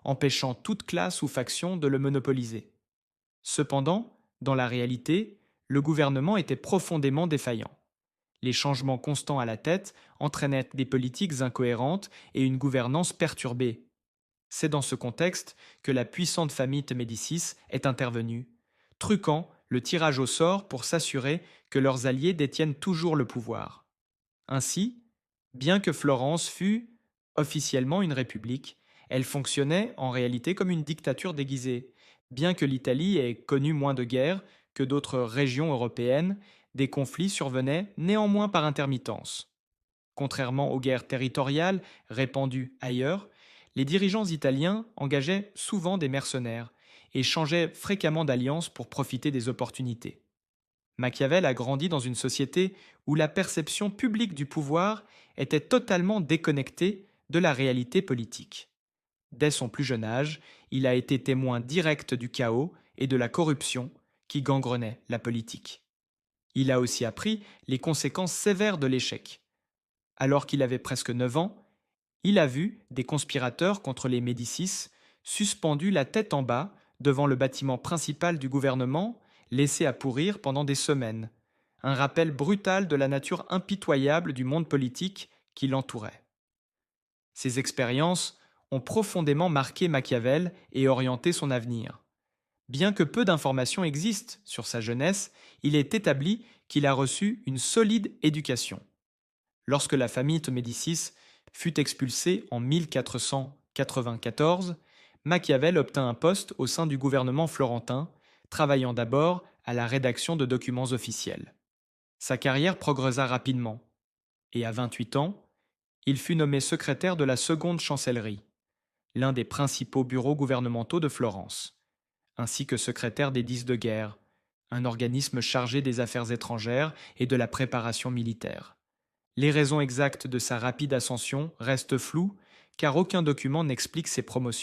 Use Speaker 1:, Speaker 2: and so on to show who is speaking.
Speaker 1: empêchant toute classe ou faction de le monopoliser. Cependant, dans la réalité, le gouvernement était profondément défaillant. Les changements constants à la tête entraînaient des politiques incohérentes et une gouvernance perturbée. C'est dans ce contexte que la puissante famille de Médicis est intervenue, truquant le tirage au sort pour s'assurer que leurs alliés détiennent toujours le pouvoir. Ainsi, bien que Florence fût officiellement une république, elle fonctionnait en réalité comme une dictature déguisée. Bien que l'Italie ait connu moins de guerres que d'autres régions européennes, des conflits survenaient néanmoins par intermittence. Contrairement aux guerres territoriales répandues ailleurs, les dirigeants italiens engageaient souvent des mercenaires et changeaient fréquemment d'alliance pour profiter des opportunités. Machiavel a grandi dans une société où la perception publique du pouvoir était totalement déconnectée de la réalité politique. Dès son plus jeune âge, il a été témoin direct du chaos et de la corruption qui gangrenait la politique. Il a aussi appris les conséquences sévères de l'échec. Alors qu'il avait presque 9 ans, il a vu des conspirateurs contre les Médicis suspendus la tête en bas devant le bâtiment principal du gouvernement, laissés à pourrir pendant des semaines. Un rappel brutal de la nature impitoyable du monde politique qui l'entourait. Ces expériences ont profondément marqué Machiavel et orienté son avenir. Bien que peu d'informations existent sur sa jeunesse, il est établi qu'il a reçu une solide éducation. Lorsque la famille de Médicis fut expulsée en 1494, Machiavel obtint un poste au sein du gouvernement florentin, travaillant d'abord à la rédaction de documents officiels. Sa carrière progressa rapidement, et à 28 ans, il fut nommé secrétaire de la seconde chancellerie, l'un des principaux bureaux gouvernementaux de Florence, ainsi que secrétaire des 10 de guerre, un organisme chargé des affaires étrangères et de la préparation militaire. Les raisons exactes de sa rapide ascension restent floues, car aucun document n'explique ses promotions.